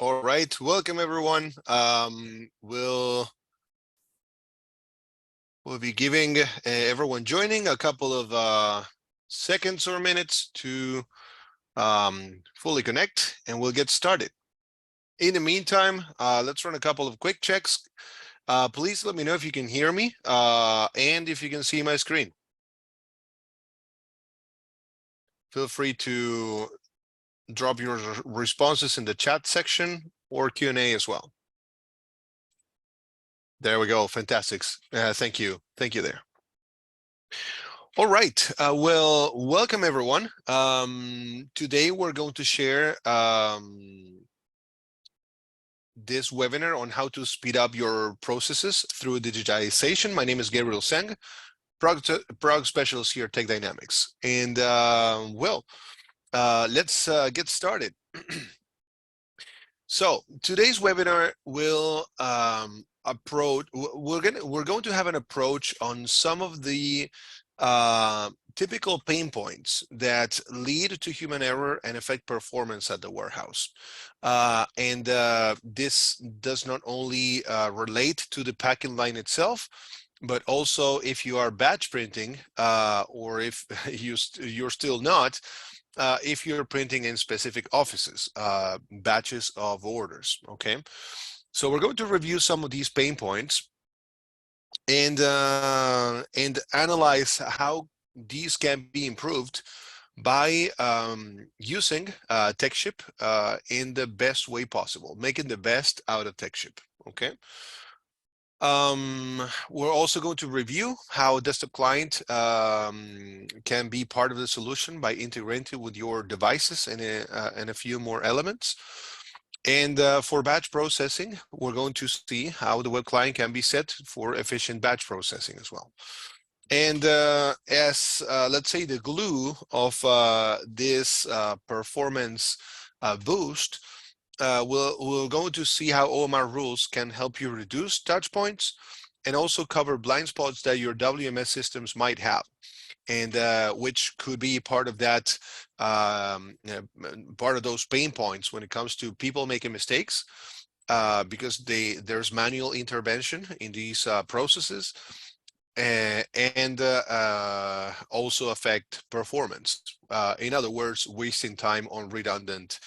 All right, welcome everyone. We'll be giving everyone joining a couple of seconds or minutes to fully connect, and we'll get started. In the meantime, let's run a couple of quick checks. Please let me know if you can hear me and if you can see my screen. Feel free to drop your responses in the chat section or Q&A as well. There we go. Fantastic. Thank you. Thank you there. All right. Well, welcome everyone. Today we're going to share this webinar on how to speed up your processes through digitization. My name is Gabriel Seng, product specialist here at Tech Dynamics. And let's get started. So today's webinar will we're going to have an approach on some of the typical pain points that lead to human error and affect performance at the warehouse. This does not only relate to the packing line itself, but also if you are batch printing or if you're still not, if you're printing in specific offices, batches of orders, okay? So we're going to review some of these pain points and analyze how these can be improved by using techSHIP in the best way possible, making the best out of techSHIP, okay? We're also going to review how desktop client can be part of the solution by integrating with your devices and a few more elements. And for batch processing, we're going to see how the web client can be set for efficient batch processing as well. And as let's say the glue of this performance boost, we're going to see how OMR rules can help you reduce touch points and also cover blind spots that your WMS systems might have, and which could be part of that, part of those pain points when it comes to people making mistakes, because there's manual intervention in these processes, and also affect performance. In other words, wasting time on redundant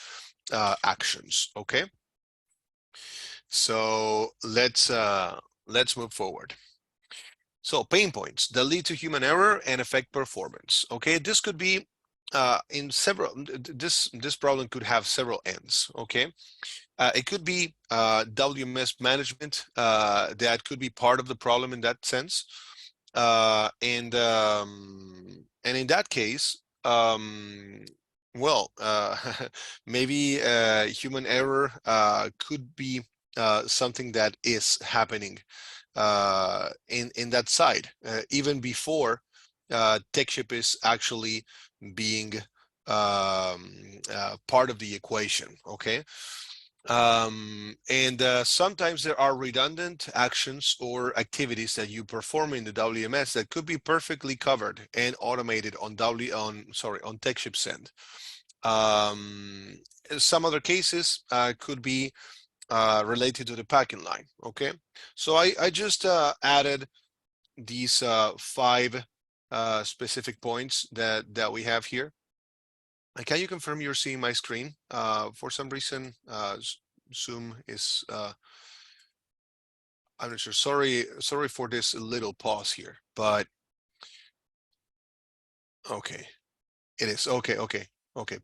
actions. Okay, so let's move forward. So pain points that lead to human error and affect performance. Okay, this could be in several. This problem could have several ends. Okay, it could be WMS management that could be part of the problem in that sense, and in that case, well, maybe human error could be something that is happening in that side, even before techSHIP is actually being part of the equation, okay? Sometimes there are redundant actions or activities that you perform in the WMS that could be perfectly covered and automated on techSHIP send. Some other cases could be related to the packing line. Okay, so I just added these 5 specific points that we have here. Can you confirm you're seeing my screen? For some reason, Zoom is, I'm not sure. Sorry for this little pause here, but okay, it is. Okay,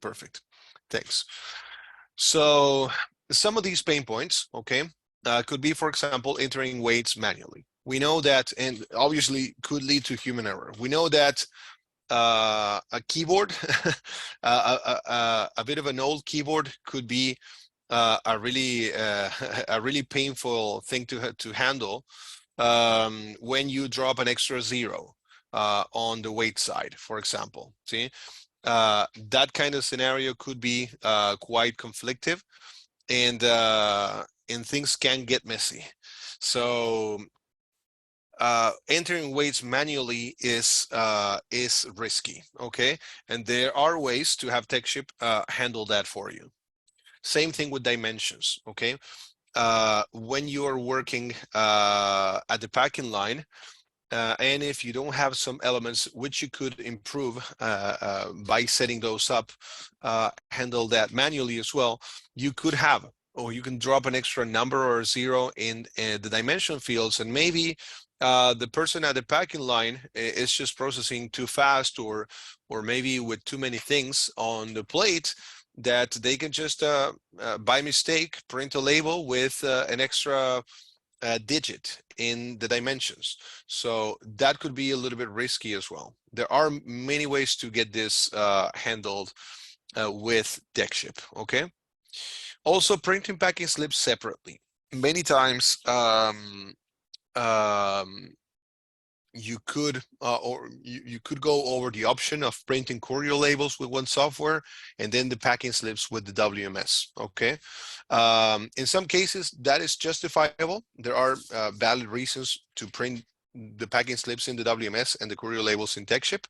perfect. Thanks. So some of these pain points, okay, could be, for example, entering weights manually. We know that, and obviously could lead to human error. We know that a keyboard, a bit of an old keyboard, could be a really painful thing to handle when you drop an extra 0 on the weight side, for example. See, that kind of scenario could be quite conflictive, and things can get messy. So entering weights manually is risky, okay? And there are ways to have techSHIP handle that for you. Same thing with dimensions, okay? When you are working at the packing line, and if you don't have some elements which you could improve by setting those up, handle that manually as well, you could have, or you can drop an extra number or a zero in the dimension fields, and maybe the person at the packing line is just processing too fast, or maybe with too many things on the plate, that they can just by mistake print a label with an extra digit in the dimensions. So that could be a little bit risky as well. There are many ways to get this handled with techSHIP, okay? Also, printing packing slips separately. Many times, um, you could you could go over the option of printing courier labels with one software and then the packing slips with the WMS, okay? In some cases that is justifiable. There are valid reasons to print the packing slips in the WMS and the courier labels in techSHIP,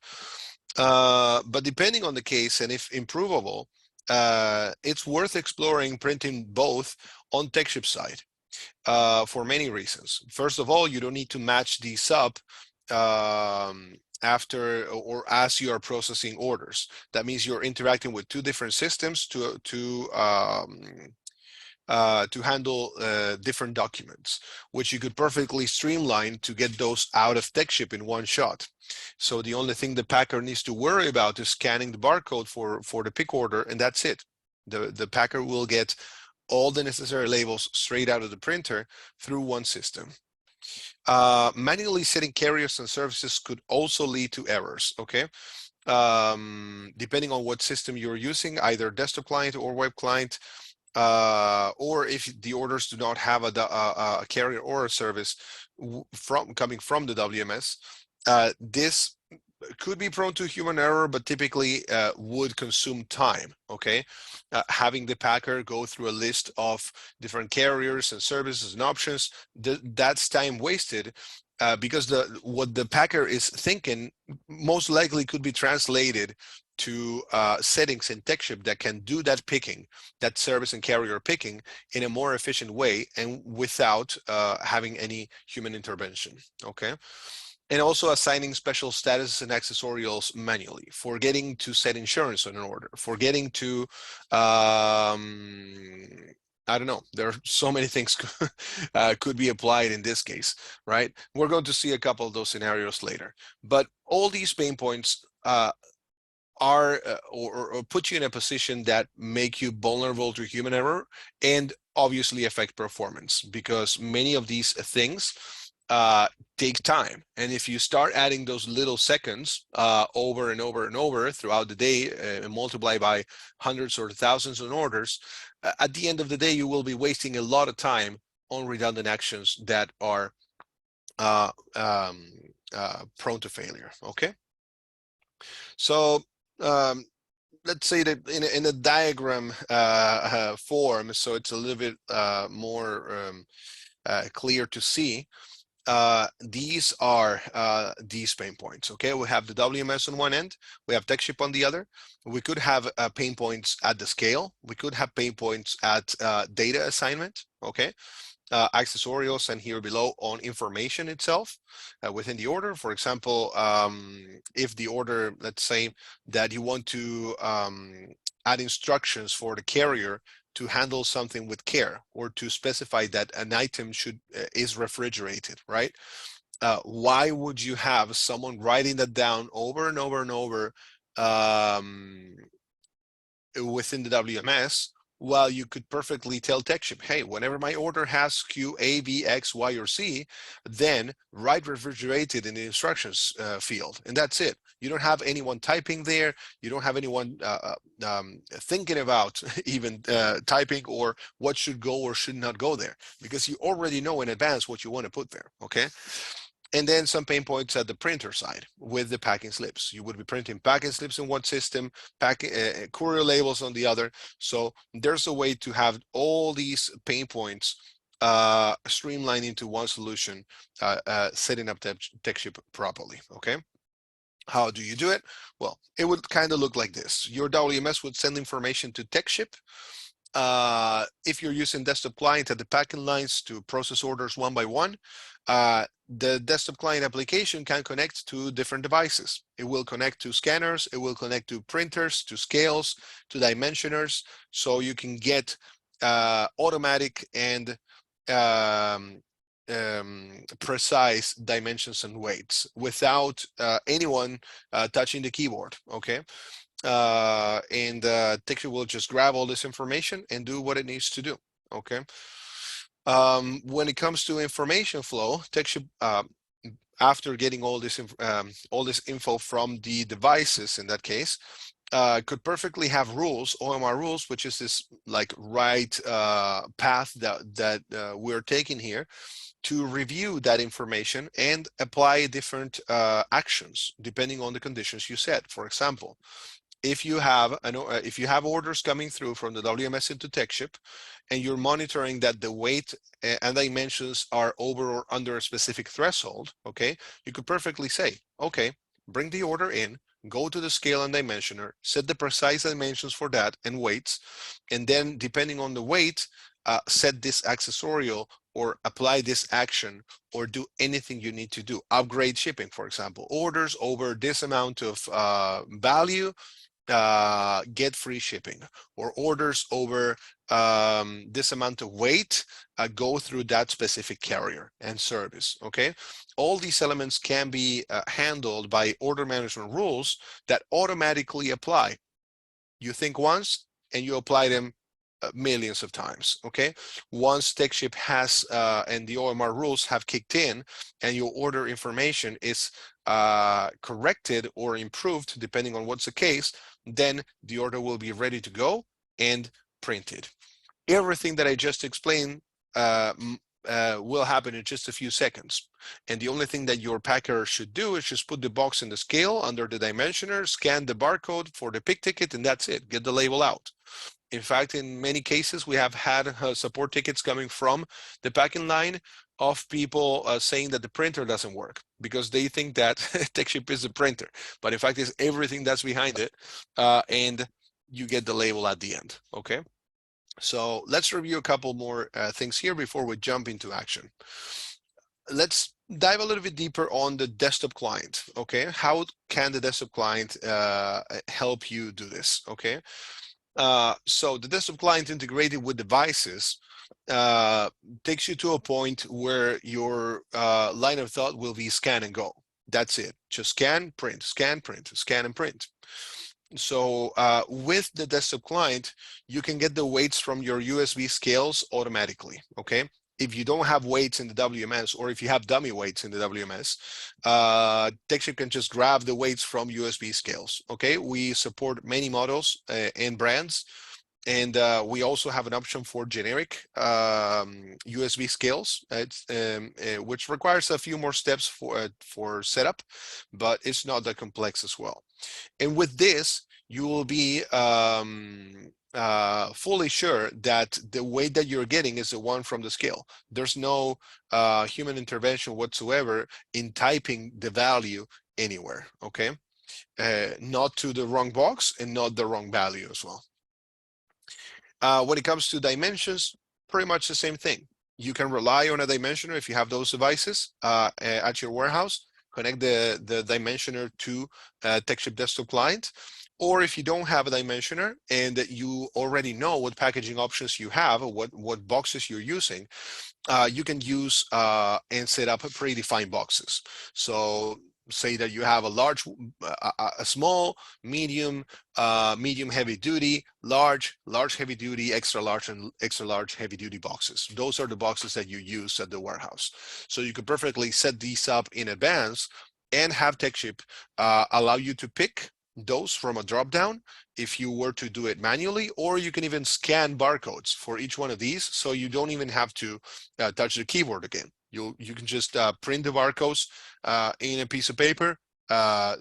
but depending on the case and if improvable, it's worth exploring printing both on techSHIP side for many reasons. First of all, you don't need to match these up after or as you are processing orders. That means you're interacting with two different systems to handle different documents, which you could perfectly streamline to get those out of techSHIP in one shot. So the only thing the packer needs to worry about is scanning the barcode for the pick order, and that's it. The packer will get all the necessary labels straight out of the printer through one system. Manually setting carriers and services could also lead to errors, okay? Depending on what system you're using, either desktop client or web client, or if the orders do not have a carrier or a service coming from the WMS, this could be prone to human error, but typically would consume time, okay? Having the packer go through a list of different carriers and services and options, that's time wasted because what the packer is thinking most likely could be translated to settings in techSHIP that can do that picking, that service and carrier picking in a more efficient way and without having any human intervention, okay? And also assigning special status and accessorials manually, forgetting to set insurance on an order, forgetting to, I don't know, there are so many things could be applied in this case, right? We're going to see a couple of those scenarios later. But all these pain points are or put you in a position that make you vulnerable to human error and obviously affect performance, because many of these things take time. And if you start adding those little seconds over and over and over throughout the day and multiply by hundreds or thousands of orders, at the end of the day, you will be wasting a lot of time on redundant actions that are prone to failure, okay? So let's say that in a diagram form, so it's a little bit more clear to see. These are these pain points, okay? We have the WMS on one end, we have techSHIP on the other. We could have pain points at the scale. We could have pain points at data assignment, okay? Accessorials and here below on information itself within the order. For example, if the order, let's say that you want to add instructions for the carrier to handle something with care, or to specify that an item is refrigerated, right? Why would you have someone writing that down over and over and over within the WMS, while you could perfectly tell techSHIP, hey, whenever my order has Q, A, B, X, Y, or Z, then write refrigerated in the instructions field, and that's it. You don't have anyone typing there. You don't have anyone thinking about even typing or what should go or should not go there, because you already know in advance what you want to put there, okay? And then some pain points at the printer side with the packing slips. You would be printing packing slips in one system, courier labels on the other. So there's a way to have all these pain points streamlined into one solution, setting up techSHIP properly, okay? How do you do it? Well, it would kind of look like this. Your WMS would send information to techSHIP. If you're using desktop client at the packing lines to process orders one by one, the desktop client application can connect to different devices. It will connect to scanners, it will connect to printers, to scales, to dimensioners, so you can get automatic and precise dimensions and weights without anyone touching the keyboard, okay? And techSHIP will just grab all this information and do what it needs to do, okay? When it comes to information flow, techSHIP, after getting all this info from the devices in that case, could perfectly have rules, OMR rules, which is this like right path that we're taking here, to review that information and apply different actions depending on the conditions you set. For example, if you have orders coming through from the WMS into techSHIP, and you're monitoring that the weight and dimensions are over or under a specific threshold, okay, you could perfectly say, okay, bring the order in, go to the scale and dimensioner, set the precise dimensions for that and weights, and then depending on the weight, set this accessorial or apply this action or do anything you need to do. Upgrade shipping, for example, orders over this amount of value, get free shipping, or orders over this amount of weight, go through that specific carrier and service, okay? All these elements can be handled by order management rules that automatically apply. You think once and you apply them millions of times, okay? Once techSHIP has and the OMR rules have kicked in and your order information is corrected or improved, depending on what's the case, then the order will be ready to go and printed. Everything that I just explained will happen in just a few seconds. And the only thing that your packer should do is just put the box in the scale under the dimensioner, scan the barcode for the pick ticket, and that's it. Get the label out. In fact, in many cases, we have had support tickets coming from the packing line of people saying that the printer doesn't work because they think that techSHIP is a printer, but in fact, it's everything that's behind it, and you get the label at the end, okay? So let's review a couple more things here before we jump into action. Let's dive a little bit deeper on the desktop client, okay? How can the desktop client help you do this, okay? So the desktop client integrated with devices takes you to a point where your line of thought will be scan and go. That's it. Just scan, print, scan, print, scan and print. So with the desktop client, you can get the weights from your USB scales automatically, okay? If you don't have weights in the WMS, or if you have dummy weights in the WMS, techSHIP can just grab the weights from USB scales, okay? We support many models and brands, and we also have an option for generic USB scales, which requires a few more steps for setup, but it's not that complex as well. And with this, you will be fully sure that the weight that you're getting is the one from the scale. There's no human intervention whatsoever in typing the value anywhere, okay? Not to the wrong box and not the wrong value as well. When it comes to dimensions, pretty much the same thing. You can rely on a dimensioner if you have those devices at your warehouse. Connect the dimensioner to techSHIP desktop client. Or if you don't have a dimensioner and you already know what packaging options you have or what boxes you're using, you can use and set up predefined boxes. So say that you have a large, a small, medium, medium heavy duty, large heavy duty, extra large, and extra large heavy duty boxes. Those are the boxes that you use at the warehouse. So you could perfectly set these up in advance and have techSHIP allow you to pick those from a drop down if you were to do it manually, or you can even scan barcodes for each one of these, so you don't even have to touch the keyboard again. You can just print the barcodes in a piece of paper,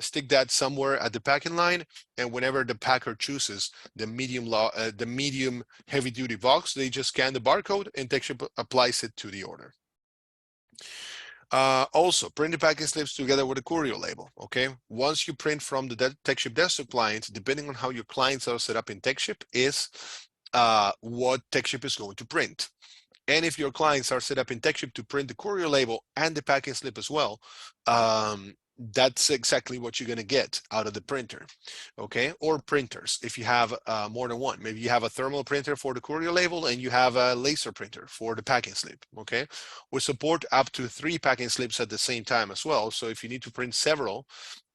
stick that somewhere at the packing line, and whenever the packer chooses the medium heavy duty box, they just scan the barcode and techSHIP applies it to the order. Also, print the packing slips together with a courier label, okay? Once you print from the techSHIP desktop client, depending on how your clients are set up in techSHIP, is what techSHIP is going to print. And if your clients are set up in techSHIP to print the courier label and the packing slip as well, that's exactly what you're going to get out of the printer, okay? Or printers, if you have more than one. Maybe you have a thermal printer for the courier label and you have a laser printer for the packing slip, okay? We support up to 3 packing slips at the same time as well. So if you need to print several,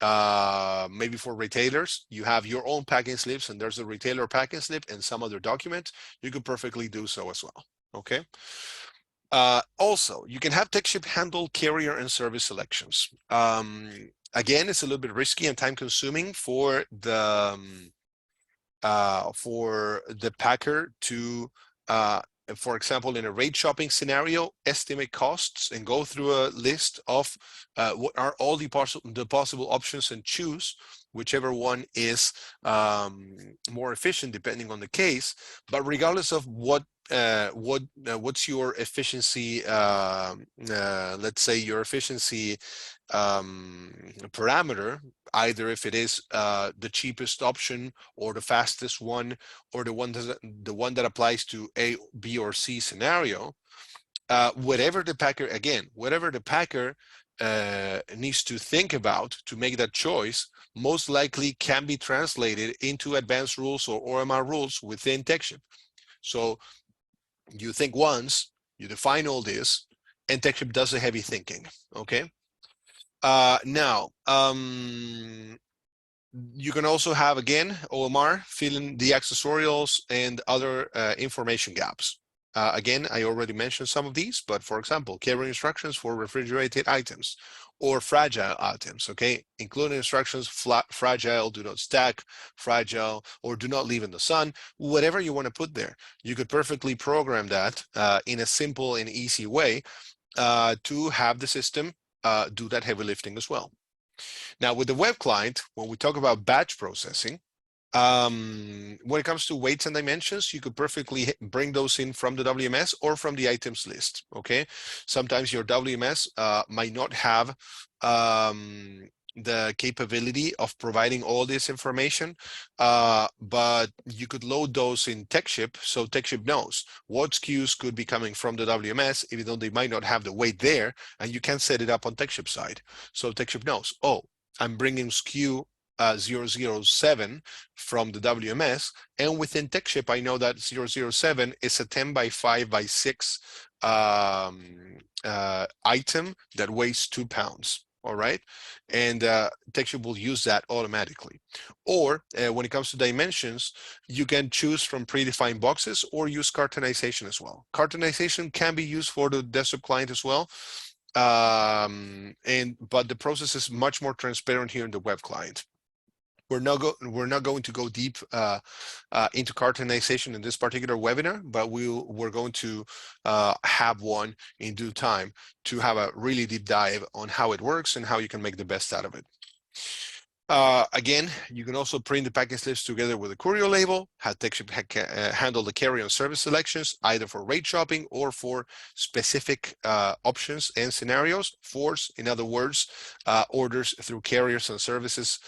maybe for retailers, you have your own packing slips and there's a retailer packing slip and some other document, you could perfectly do so as well. Okay. Also, you can have techSHIP handle carrier and service selections. Again, it's a little bit risky and time consuming for the packer to, for example, in a rate shopping scenario, estimate costs and go through a list of what are all the possible options and choose whichever one is more efficient depending on the case. But regardless of what's your efficiency, let's say your efficiency parameter, either if it is the cheapest option or the fastest one or the one that applies to A, B, or C scenario, whatever the packer needs to think about to make that choice, most likely can be translated into advanced rules or OMR rules within techSHIP. So you think once, you define all this, and techSHIP does the heavy thinking, okay? Now, you can also have, again, OMR fill in the accessorials and other information gaps. Again, I already mentioned some of these, but for example, carrier instructions for refrigerated items or fragile items, okay? Including instructions, fragile, do not stack, fragile, or do not leave in the sun, whatever you want to put there. You could perfectly program that in a simple and easy way to have the system do that heavy lifting as well. Now, with the web client, when we talk about batch processing, when it comes to weights and dimensions, you could perfectly bring those in from the WMS or from the items list, okay? Sometimes your WMS might not have the capability of providing all this information, but you could load those in techSHIP, so techSHIP knows what SKUs could be coming from the WMS, even though they might not have the weight there, and you can set it up on techSHIP side. So techSHIP knows, oh, I'm bringing SKU 007 from the WMS, and within techSHIP, I know that 007 is a 10 by 5 by 6 item that weighs 2 pounds. All right, and techSHIP will use that automatically. Or when it comes to dimensions, you can choose from predefined boxes or use cartonization as well. Cartonization can be used for the desktop client as well, but the process is much more transparent here in the web client. We're not going to go deep into cartonization in this particular webinar, but we're going to have one in due time to have a really deep dive on how it works and how you can make the best out of it. Again, you can also print the packing slips together with a courier label, have techSHIP handle the carrier and service selections, either for rate shopping or for specific options and scenarios. Force, in other words, orders through carriers and services,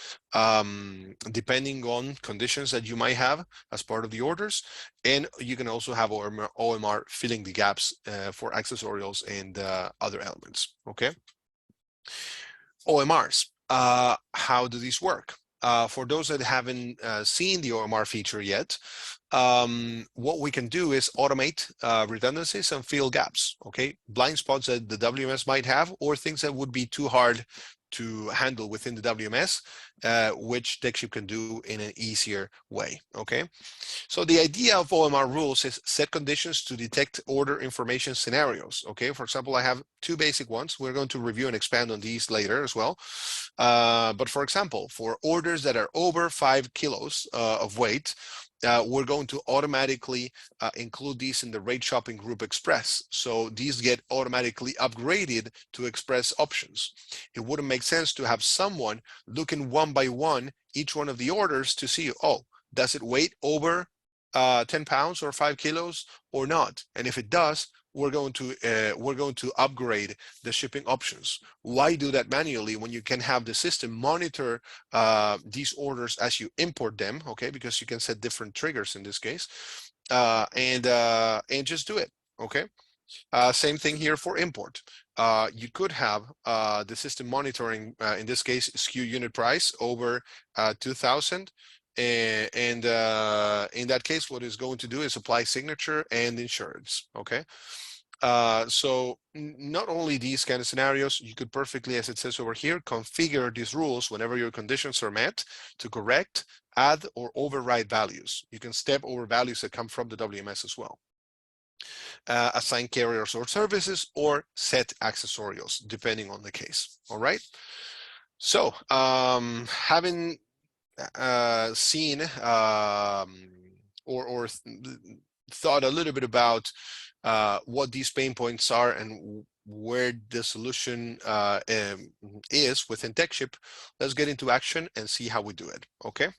depending on conditions that you might have as part of the orders. And you can also have OMR filling the gaps for accessorials and other elements, okay? OMRs. How do these work? For those that haven't seen the OMR feature yet, what we can do is automate redundancies and fill gaps, okay? Blind spots that the WMS might have, or things that would be too hard to handle within the WMS, which techSHIP can do in an easier way, okay? So the idea of OMR rules is set conditions to detect order information scenarios, okay? For example, I have 2 basic ones. We're going to review and expand on these later as well. But for example, for orders that are over 5 kilos of weight, we're going to automatically include these in the rate shopping group Express. So these get automatically upgraded to Express options. It wouldn't make sense to have someone looking one by one each one of the orders to see, oh, does it weight over 10 pounds or 5 kilos or not? And if it does, we're going to upgrade the shipping options. Why do that manually when you can have the system monitor these orders as you import them? Okay, because you can set different triggers in this case, and just do it. Okay. Same thing here for import. You could have the system monitoring, in this case, SKU unit price over 2000. And in that case, what it's going to do is apply signature and insurance. Okay. So not only these kind of scenarios, you could perfectly, as it says over here, configure these rules whenever your conditions are met to correct, add, or override values. You can step over values that come from the WMS as well. Assign carriers or services, or set accessorials, depending on the case. All right. So having seen or thought a little bit about what these pain points are and where the solution is within techSHIP, let's get into action and see how we do it. Okay.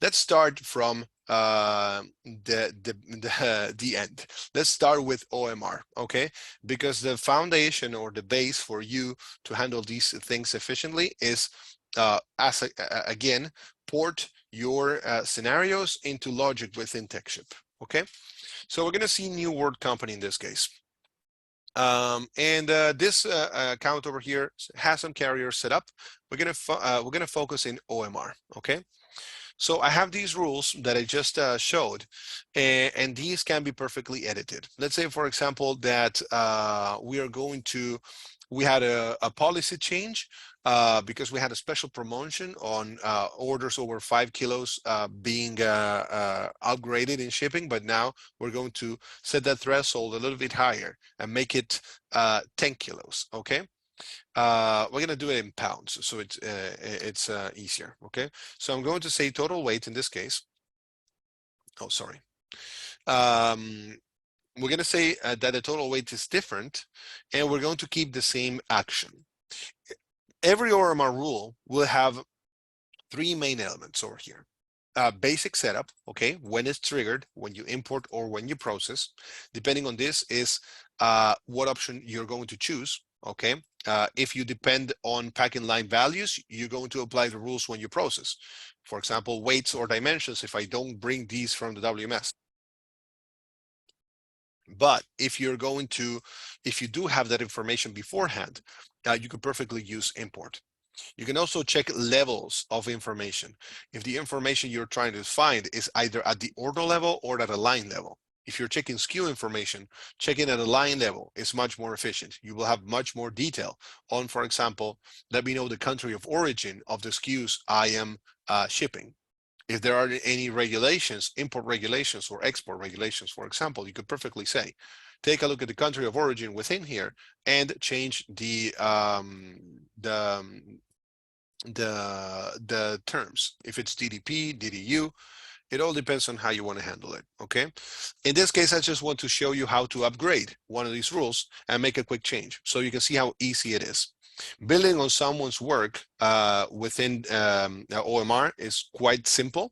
Let's start from the end. Let's start with OMR, okay? Because the foundation or the base for you to handle these things efficiently is, again, port your scenarios into logic within techSHIP, okay? So we're gonna see new word company in this case. This account over here has some carriers set up. We're gonna focus in OMR, okay? So I have these rules that I just showed, and these can be perfectly edited. Let's say, for example, that we had a policy change because we had a special promotion on orders over 5 kilos being upgraded in shipping, but now we're going to set that threshold a little bit higher and make it 10 kilos, okay? We're gonna do it in pounds, so it's easier. Okay, so I'm going to say total weight in this case. Oh, sorry. We're gonna say that the total weight is different, and we're going to keep the same action. Every OMR rule will have 3 main elements over here. Basic setup, okay, when it's triggered, when you import or when you process. Depending on this is what option you're going to choose, okay? If you depend on packing line values, you're going to apply the rules when you process. For example, weights or dimensions, if I don't bring these from the WMS. But if you do have that information beforehand, you could perfectly use import. You can also check levels of information. If the information you're trying to find is either at the order level or at a line level. If you're checking SKU information, checking at a line level is much more efficient. You will have much more detail on, for example, let me know the country of origin of the SKUs I am shipping. If there are any regulations, import regulations or export regulations, for example, you could perfectly say, take a look at the country of origin within here and change the terms. If it's DDP, DDU, it all depends on how you want to handle it, okay? In this case, I just want to show you how to upgrade one of these rules and make a quick change so you can see how easy it is. Building on someone's work within OMR is quite simple.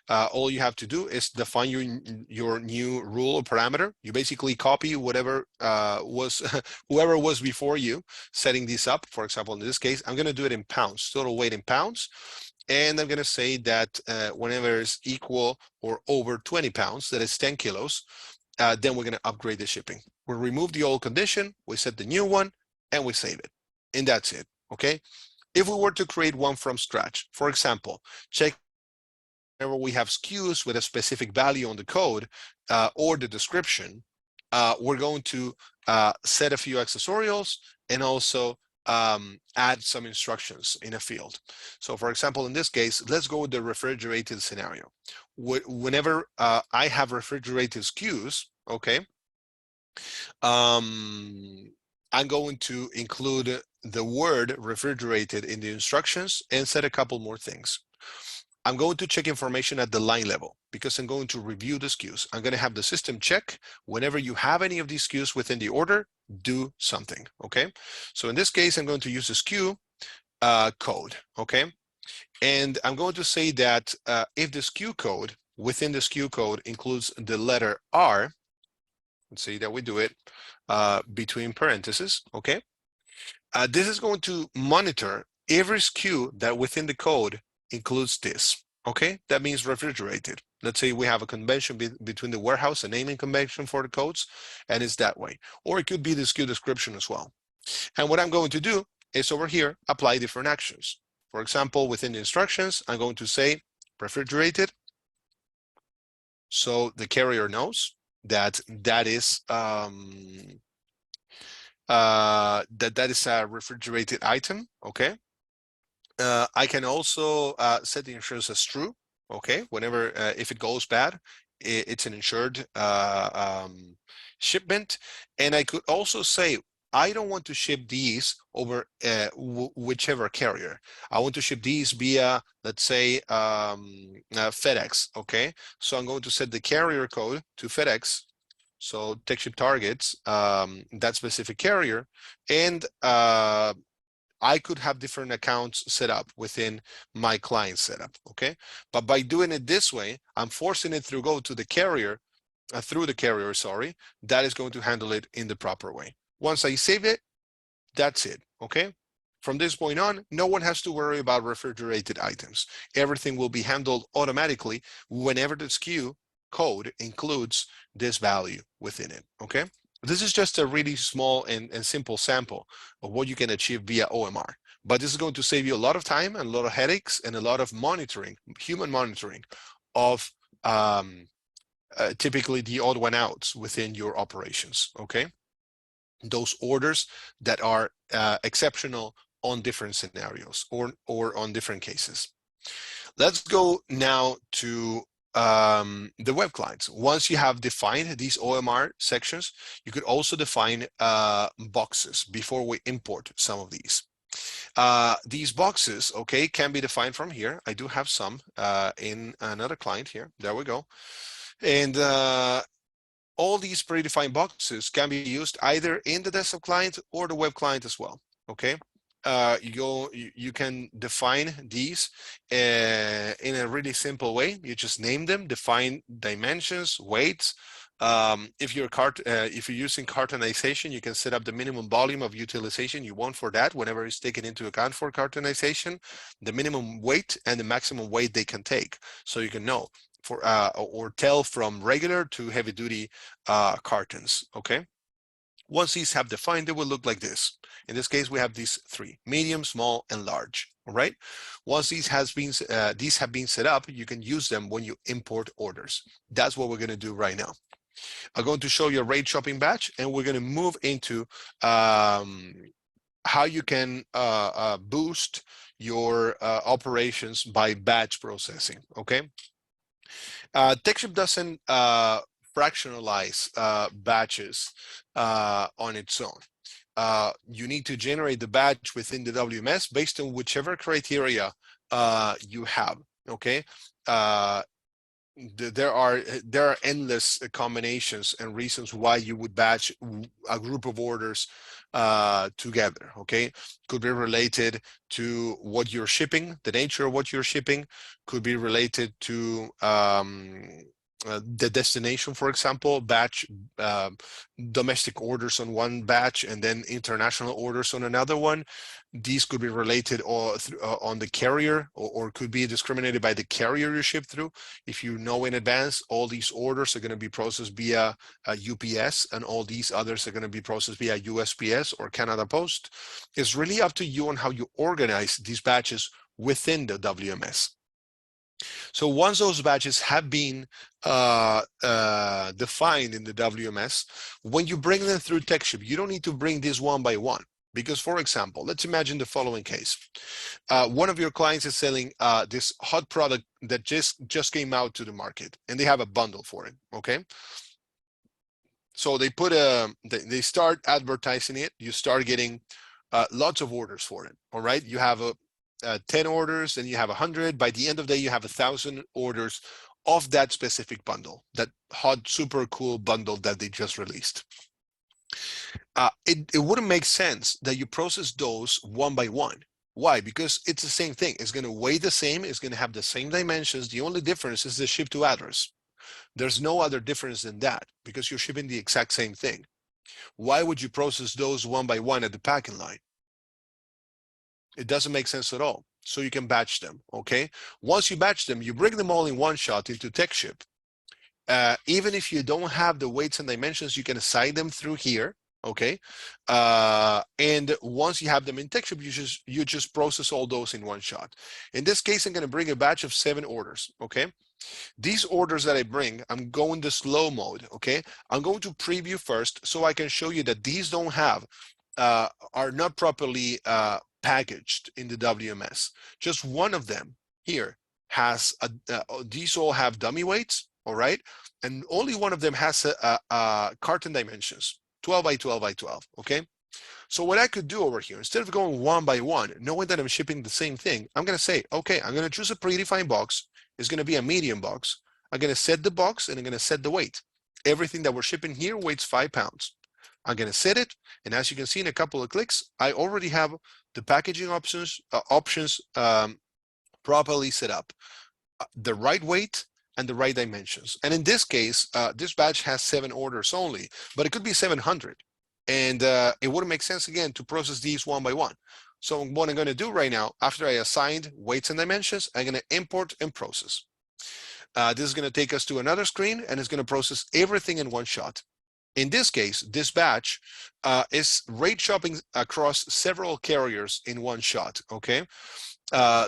All you have to do is define your new rule or parameter. You basically copy whatever was whoever was before you setting this up. For example, in this case, I'm going to do it in pounds, total weight in pounds. And I'm going to say that whenever it's equal or over 20 pounds, that is 10 kilos, then we're going to upgrade the shipping. We'll remove the old condition, we set the new one, and we save it. And that's it, okay? If we were to create one from scratch, for example, check whenever we have SKUs with a specific value on the code or the description, we're going to set a few accessorials and also add some instructions in a field. So for example, in this case, let's go with the refrigerated scenario. Whenever I have refrigerated SKUs, okay, I'm going to include the word refrigerated in the instructions and set a couple more things. I'm going to check information at the line level because I'm going to review the SKUs. I'm going to have the system check whenever you have any of these SKUs within the order, do something, okay? So in this case, I'm going to use the SKU code, okay? And I'm going to say that if the SKU code within the SKU code includes the letter R, let's say that we do it between parentheses, okay? This is going to monitor every SKU that within the code includes this, okay? That means refrigerated. Let's say we have a convention between the warehouse, a naming convention for the codes, and it's that way. Or it could be the SKU description as well. And what I'm going to do is over here, apply different actions. For example, within the instructions, I'm going to say refrigerated. So the carrier knows that that is that is a refrigerated item, okay? I can also set the insurance as true, okay? Whenever, if it goes bad, it's an insured shipment. And I could also say, I don't want to ship these over whichever carrier. I want to ship these via, let's say, FedEx, okay? So I'm going to set the carrier code to FedEx. So techSHIP targets that specific carrier, and I could have different accounts set up within my client setup, okay? But by doing it this way, I'm forcing it to go to the carrier, through the carrier, sorry, that is going to handle it in the proper way. Once I save it, that's it, okay? From this point on, no one has to worry about refrigerated items. Everything will be handled automatically whenever the SKU code includes this value within it, okay? This is just a really small and simple sample of what you can achieve via OMR. But this is going to save you a lot of time and a lot of headaches and a lot of monitoring, human monitoring of typically the odd one outs within your operations, okay? Those orders that are exceptional on different scenarios or on different cases. Let's go now to the web clients. Once you have defined these OMR sections, you could also define boxes before we import some of these. These boxes, okay, can be defined from here. I do have some in another client here. There we go. And all these predefined boxes can be used either in the desktop client or the web client as well, okay? You can define these in a really simple way. You just name them, define dimensions, weights. If you're using cartonization, you can set up the minimum volume of utilization you want for that whenever it's taken into account for cartonization, the minimum weight and the maximum weight they can take, so you can know for or tell from regular to heavy duty cartons, okay? Once these have defined, they will look like this. In this case, we have these three: medium, small, and large. All right. Once these have been set up, you can use them when you import orders. That's what we're going to do right now. I'm going to show you a rate shopping batch, and we're going to move into how you can boost your operations by batch processing. Okay. techSHIP doesn't fractionalize batches on its own. You need to generate the batch within the WMS based on whichever criteria you have, okay? There are endless combinations and reasons why you would batch a group of orders together, okay? Could be related to what you're shipping, the nature of what you're shipping, could be related to the destination, for example, batch domestic orders on one batch and then international orders on another one. These could be related on the carrier or could be discriminated by the carrier you ship through. If you know in advance, all these orders are going to be processed via UPS and all these others are going to be processed via USPS or Canada Post. It's really up to you on how you organize these batches within the WMS. So once those batches have been defined in the WMS, when you bring them through techSHIP, you don't need to bring this one by one. Because, for example, let's imagine the following case. One of your clients is selling this hot product that just came out to the market, and they have a bundle for it, okay? So they put they start advertising it. You start getting lots of orders for it, all right? You have 10 orders, and you have 100. By the end of the day, you have 1,000 orders of that specific bundle, that hot, super cool bundle that they just released. It wouldn't make sense that you process those one by one. Why? Because it's the same thing. It's going to weigh the same. It's going to have the same dimensions. The only difference is the ship to address. There's no other difference than that because you're shipping the exact same thing. Why would you process those one by one at the packing line? It doesn't make sense at all. So you can batch them, okay? Once you batch them, you bring them all in one shot into techSHIP. Even if you don't have the weights and dimensions, you can assign them through here, okay? And once you have them in techSHIP, you just process all those in one shot. In this case, I'm going to bring a batch of 7 orders, okay? These orders that I bring, I'm going the slow mode, okay? I'm going to preview first so I can show you that these don't have, are not properly packaged in the WMS. Just one of them here has, these all have dummy weights, all right? And only one of them has a carton dimensions, 12 by 12 by 12, okay? So what I could do over here, instead of going one by one, knowing that I'm shipping the same thing, I'm going to say, okay, I'm going to choose a predefined box. It's going to be a medium box. I'm going to set the box and I'm going to set the weight. Everything that we're shipping here weighs 5 pounds. I'm going to set it. And as you can see in a couple of clicks, I already have the packaging options properly set up, the right weight and the right dimensions. And in this case, this batch has 7 orders only, but it could be 700. And it wouldn't make sense again to process these one by one. So what I'm going to do right now, after I assigned weights and dimensions, I'm going to import and process. This is going to take us to another screen and it's going to process everything in one shot. In this case, this batch is rate shopping across several carriers in one shot, okay?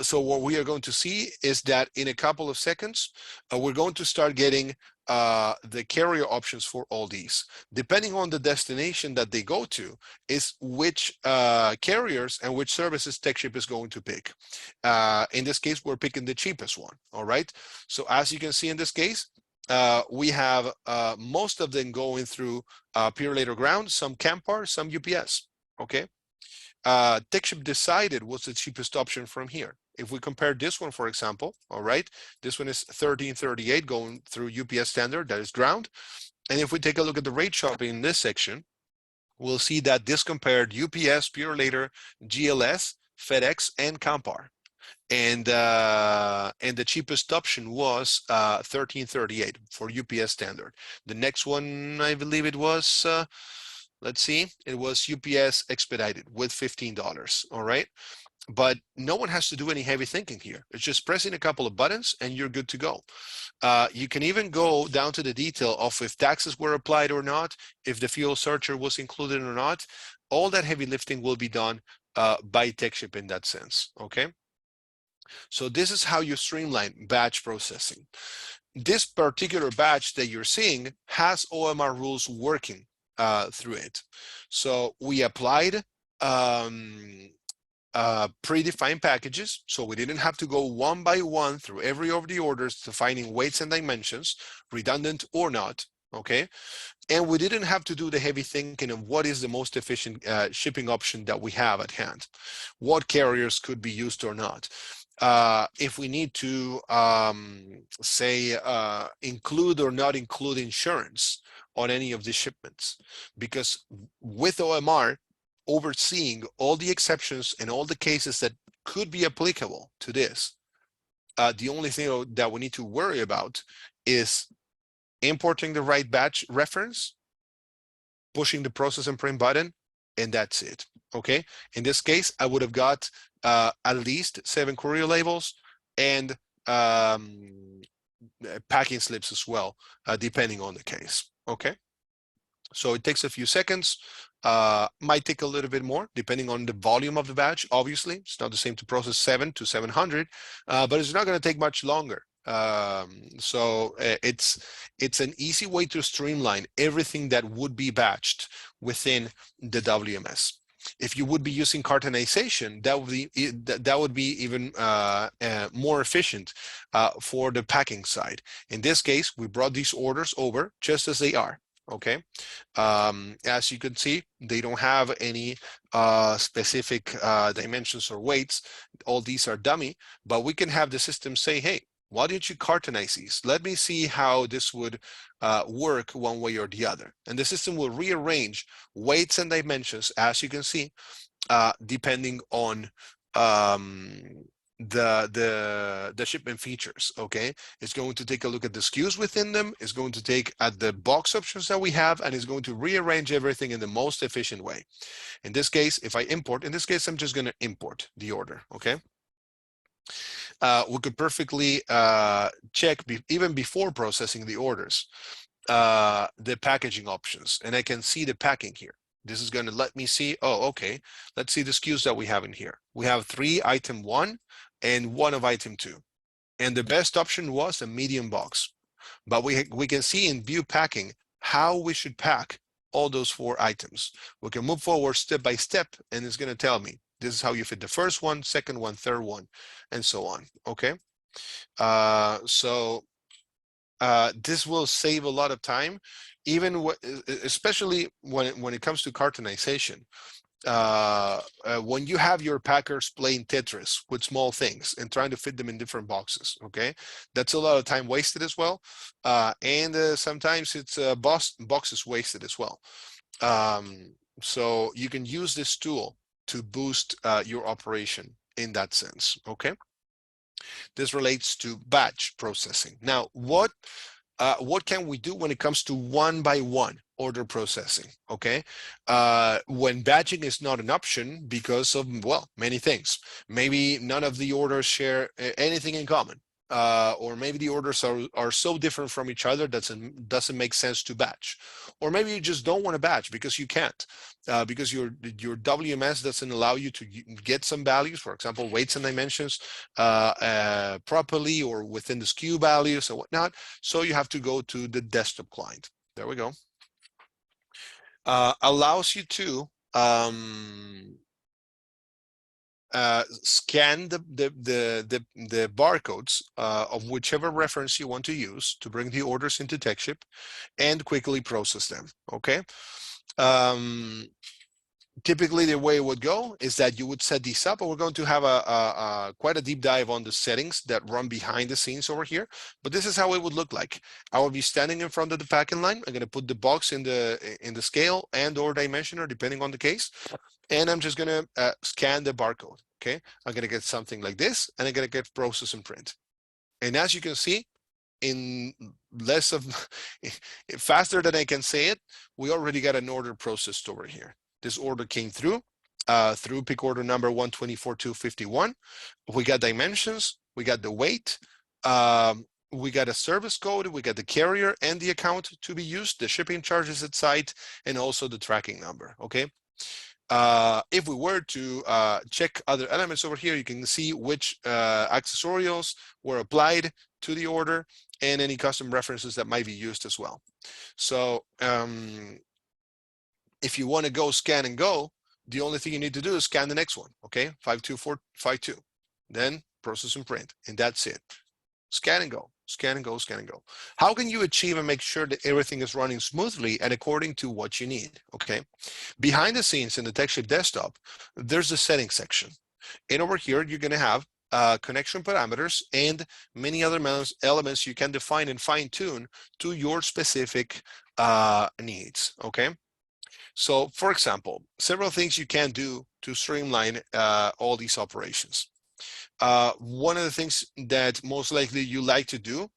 So what we are going to see is that in a couple of seconds, we're going to start getting the carrier options for all these. Depending on the destination that they go to is which carriers and which services techSHIP is going to pick. In this case, we're picking the cheapest one, all right? So as you can see in this case, we have most of them going through Pure Later Ground, some Campar, some UPS, okay? techSHIP decided what's the cheapest option from here. If we compare this one, for example, all right, this one is 1338 going through UPS standard, that is ground. And if we take a look at the rate shopping in this section, we'll see that this compared UPS, Pure Later, GLS, FedEx, and Campar. And the cheapest option was 1338 for UPS standard. The next one, I believe it was, let's see, it was UPS expedited with $15, all right? But no one has to do any heavy thinking here. It's just pressing a couple of buttons and you're good to go. You can even go down to the detail of if taxes were applied or not, if the fuel surcharge was included or not. All that heavy lifting will be done by techSHIP in that sense, okay? So this is how you streamline batch processing. This particular batch that you're seeing has OMR rules working through it. So we applied predefined packages, so we didn't have to go one by one through every of the orders to finding weights and dimensions, redundant or not, okay? And we didn't have to do the heavy thinking of what is the most efficient shipping option that we have at hand, what carriers could be used or not. If we need to say include or not include insurance on any of the shipments, because with OMR overseeing all the exceptions and all the cases that could be applicable to this, the only thing that we need to worry about is importing the right batch reference, pushing the process and print button, and that's it. Okay, in this case I would have got at least 7 courier labels and packing slips as well, depending on the case. Okay, so it takes a few seconds, might take a little bit more depending on the volume of the batch. Obviously it's not the same to process 7 to 700, but it's not going to take much longer. So it's an easy way to streamline everything that would be batched within the WMS. If you would be using cartonization, that would be even more efficient for the packing side. In this case, we brought these orders over just as they are. Okay, as you can see, they don't have any specific dimensions or weights. All these are dummy, but we can have the system say, hey, why didn't you cartonize these? Let me see how this would work one way or the other. And the system will rearrange weights and dimensions, as you can see, depending on the shipment features. Okay, it's going to take a look at the SKUs within them, it's going to take at the box options that we have, and it's going to rearrange everything in the most efficient way. In this case, if I import, in this case I'm just going to import the order. Okay, we could perfectly check even before processing the orders the packaging options, and I can see the packing here. This is going to let me see, oh, okay, let's see the SKUs that we have in here. We have 3 item 1 and 1 of item 2. And the best option was a medium box. But we can see in view packing how we should pack all those 4 items. We can move forward step by step, and it's going to tell me this is how you fit the first one, second one, third one, and so on. Okay. This will save a lot of time, even especially when it comes to cartonization. When you have your packers playing Tetris with small things and trying to fit them in different boxes, okay, that's a lot of time wasted as well, and sometimes it's boxes wasted as well. So you can use this tool to boost your operation in that sense. Okay. This relates to batch processing. Now, what can we do when it comes to one by one order processing? Okay, when batching is not an option because of, well, many things. Maybe none of the orders share anything in common, or maybe the orders are so different from each other that doesn't make sense to batch, or maybe you just don't want to batch because you can't, because your WMS doesn't allow you to get some values, for example, weights and dimensions, properly or within the SKU values and whatnot. So you have to go to the desktop client. There we go. Allows you to scan the barcodes of whichever reference you want to use to bring the orders into techSHIP and quickly process them. Okay. Typically, the way it would go is that you would set these up, and we're going to have quite a deep dive on the settings that run behind the scenes over here. But this is how it would look like. I will be standing in front of the packing line. I'm going to put the box in the scale and/or dimensioner, depending on the case, and I'm just going to scan the barcode. Okay, I'm going to get something like this, and I'm going to get process and print. And as you can see, in less of faster than I can say it, we already got an order processed over here. This order came through pick order number 124251. We got dimensions, we got the weight, we got a service code, we got the carrier and the account to be used, the shipping charges at site, and also the tracking number. Okay. If we were to check other elements over here, you can see which accessorials were applied to the order and any custom references that might be used as well. So if you want to go scan and go, the only thing you need to do is scan the next one. Okay, 52452, then process and print, and that's it. Scan and go, scan and go, scan and go. How can you achieve and make sure that everything is running smoothly and according to what you need? Okay, behind the scenes in the techSHIP desktop, there's the settings section. And over here, you're going to have connection parameters and many other elements you can define and fine tune to your specific needs. Okay. So, for example, several things you can do to streamline all these operations. One of the things that most likely you like to do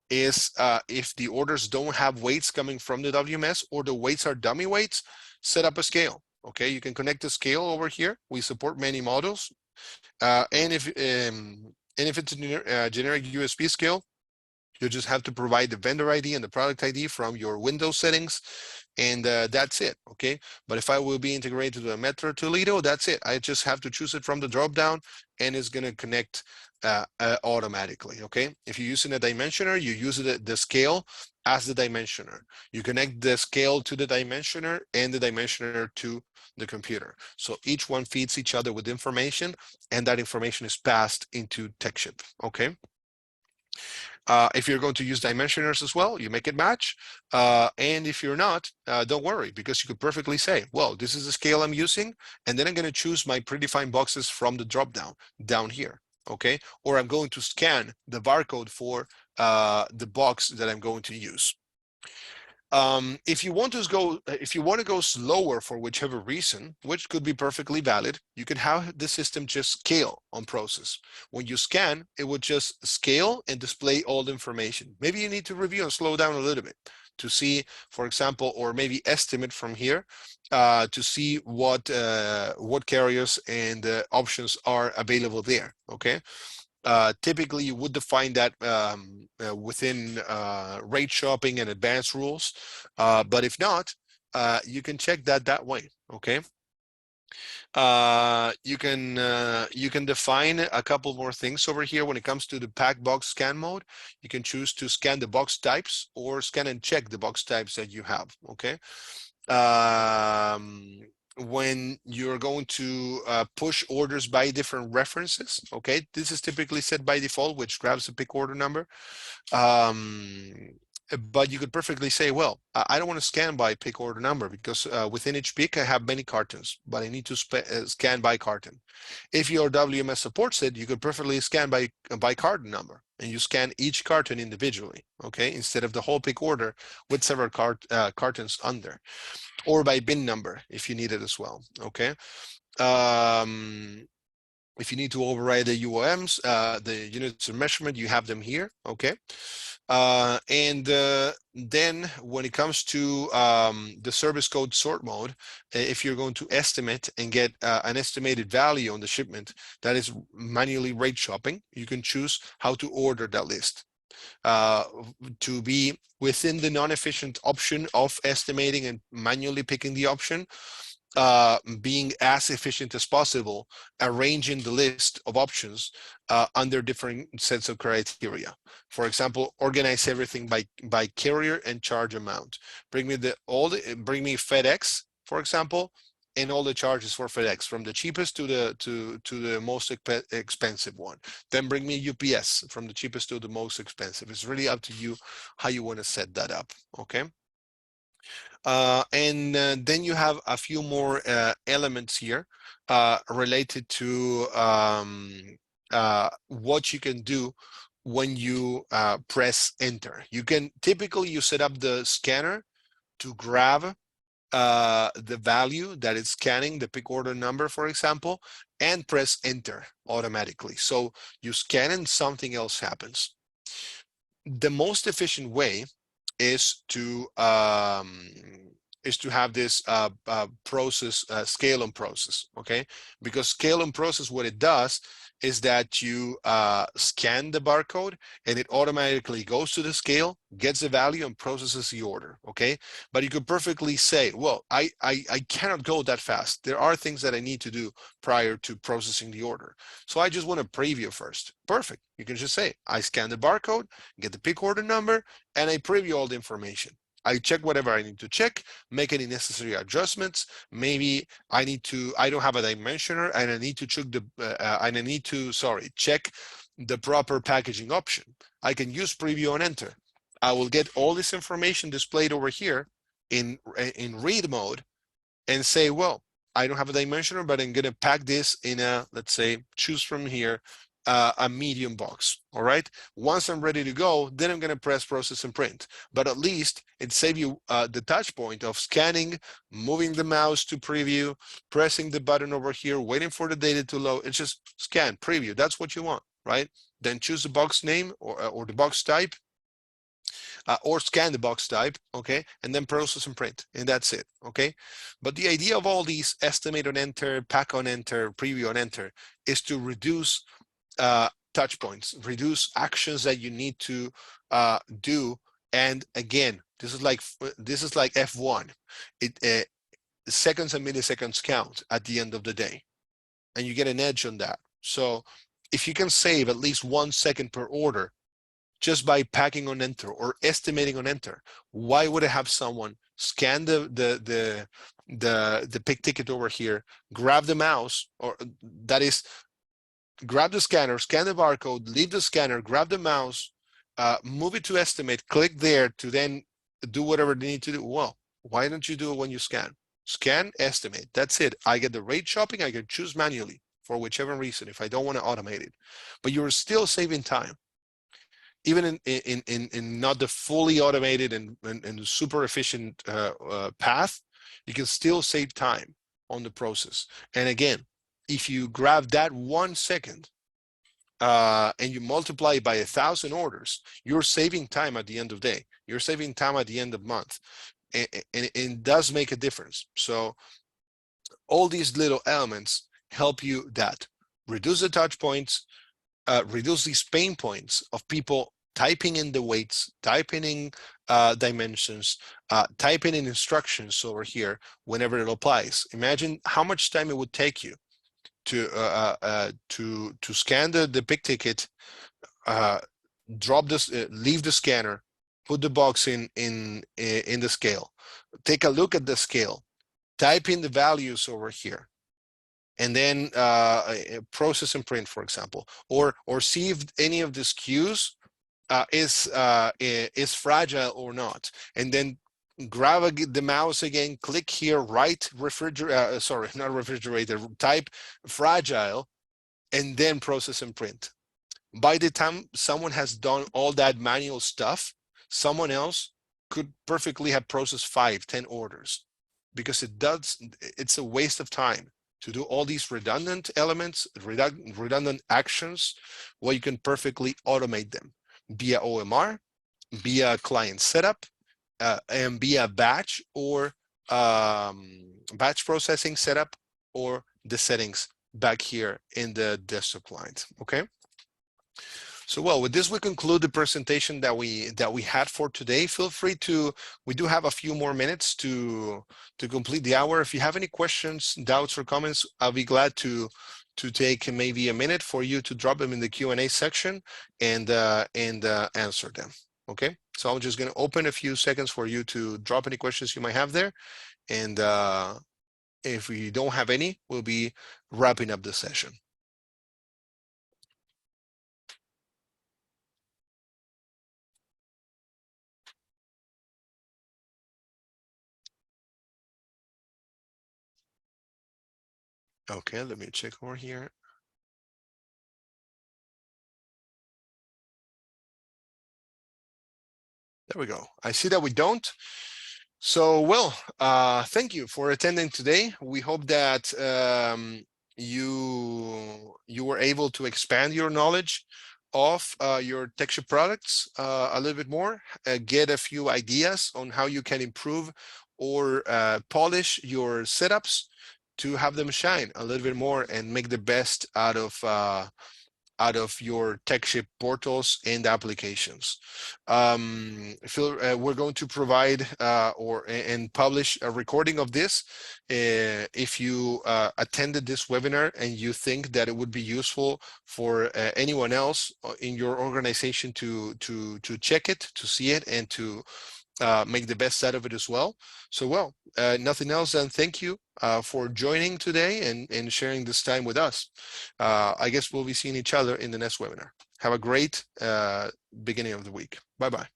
is if the orders don't have weights coming from the WMS or the weights are dummy weights, set up a scale. Okay, you can connect the scale over here. We support many models, and if it's a generic USB scale, you just have to provide the vendor ID and the product ID from your Windows settings, and that's it. Okay, but if I will be integrated to a Metro Toledo, that's it. I just have to choose it from the drop down, and it's going to connect automatically. Okay, if you're using a dimensioner, you use the scale as the dimensioner. You connect the scale to the dimensioner and the dimensioner to the computer. So each one feeds each other with information, and that information is passed into techSHIP. Okay. If you're going to use dimensioners as well, you make it match. And if you're not, don't worry, because you could perfectly say, well, this is the scale I'm using, and then I'm going to choose my predefined boxes from the drop down here. Okay, or I'm going to scan the barcode for the box that I'm going to use. If you want to go slower for whichever reason, which could be perfectly valid, you can have the system just scale on process. When you scan, it would just scale and display all the information. Maybe you need to review and slow down a little bit to see, for example, or maybe estimate from here to see what carriers and options are available there. Okay. Typically, you would define that within rate shopping and advanced rules. But if not, you can check that way. Okay. You can define a couple more things over here when it comes to the pack box scan mode. You can choose to scan the box types or scan and check the box types that you have. Okay. When you're going to push orders by different references, okay, this is typically set by default, which grabs the pick order number. But you could perfectly say, well, I don't want to scan by pick order number because within each pick I have many cartons, but I need to scan by carton. If your WMS supports it, you could perfectly scan by carton number, and you scan each carton individually, okay, instead of the whole pick order with several cartons under, or by bin number if you need it as well. Okay. If you need to override the UOMs, the units of measurement, you have them here. Okay. Then when it comes to the service code sort mode, if you're going to estimate and get an estimated value on the shipment that is manually rate shopping, you can choose how to order that list to be within the non-efficient option of estimating and manually picking the option, being as efficient as possible, arranging the list of options under different sets of criteria. For example, organize everything by carrier and charge amount. Bring me FedEx, for example, and all the charges for FedEx, from the cheapest to the most expensive one. Then bring me UPS, from the cheapest to the most expensive. It's really up to you how you want to set that up. Okay. Then you have a few more elements here related to what you can do when you press enter. Typically you set up the scanner to grab the value that it's scanning, the pick order number, for example, and press enter automatically. So you scan and something else happens. The most efficient way is to have this process scale on process. Okay, because scale on process, what it does is that you scan the barcode and it automatically goes to the scale, gets the value, and processes the order. Okay, but you could perfectly say, well, I cannot go that fast. There are things that I need to do prior to processing the order, so I just want to preview first. Perfect. You can just say, I scan the barcode, get the pick order number, and I preview all the information. I check whatever I need to check, make any necessary adjustments. Maybe I don't have a dimensioner, and I need to check the proper packaging option. I can use preview and enter. I will get all this information displayed over here in read mode and say, well, I don't have a dimensioner, but I'm going to pack this in a, let's say, choose from here, a medium box. All right. Once I'm ready to go, then I'm going to press process and print. But at least it saves you the touch point of scanning, moving the mouse to preview, pressing the button over here, waiting for the data to load. It's just scan, preview. That's what you want, right? Then choose the box name or the box type. Or scan the box type, okay, and then process and print, and that's it, okay? But the idea of all these estimate on enter, pack on enter, preview on enter is to reduce touch points, reduce actions that you need to do. And again, this is like F1. Seconds and milliseconds count at the end of the day, and you get an edge on that. So if you can save at least 1 second per order just by packing on enter or estimating on enter, why would I have someone scan the pick ticket over here, grab the mouse, or that is, grab the scanner, scan the barcode, leave the scanner, grab the mouse, move it to estimate, click there to then do whatever they need to do? Well, why don't you do it when you scan? Scan, estimate. That's it. I get the rate shopping. I can choose manually for whichever reason if I don't want to automate it. But you're still saving time. even in not the fully automated and super efficient path, you can still save time on the process. And again, if you grab that 1 second and you multiply it by 1,000 orders, you're saving time at the end of day. You're saving time at the end of month, and it does make a difference. So all these little elements help you that reduce the touch points, reduce these pain points of people typing in the weights, typing in dimensions, typing in instructions over here whenever it applies. Imagine how much time it would take you to scan the pick ticket, drop this, leave the scanner, put the box in the scale, take a look at the scale, type in the values over here, and then process and print, for example, or see if any of the SKUs is fragile or not, and then grab the mouse again, click here, write refrigerator, sorry, not refrigerator, type fragile, and then process and print. By the time someone has done all that manual stuff, someone else could perfectly have processed 5-10 orders, because it's a waste of time to do all these redundant elements, redundant actions, where you can perfectly automate them via OMR, via client setup, and via batch or batch processing setup, or the settings back here in the desktop client. Okay. So, well, with this, we conclude the presentation that we had for today. Feel free to, we do have a few more minutes to complete the hour. If you have any questions, doubts, or comments, I'll be glad to take maybe a minute for you to drop them in the Q&A section and answer them. Okay, so I'm just going to open a few seconds for you to drop any questions you might have there. And if we don't have any, we'll be wrapping up the session. Okay, let me check over here. There we go. I see that we don't. So, well, thank you for attending today. We hope that you were able to expand your knowledge of your TechSHIP products a little bit more, get a few ideas on how you can improve or polish your setups to have them shine a little bit more and make the best out of your TechSHIP portals and applications. We're going to provide and publish a recording of this. If you attended this webinar and you think that it would be useful for anyone else in your organization to check it, to see it, and to make the best out of it as well. So, well, nothing else than thank you for joining today and sharing this time with us. I guess we'll be seeing each other in the next webinar. Have a great beginning of the week. Bye-bye.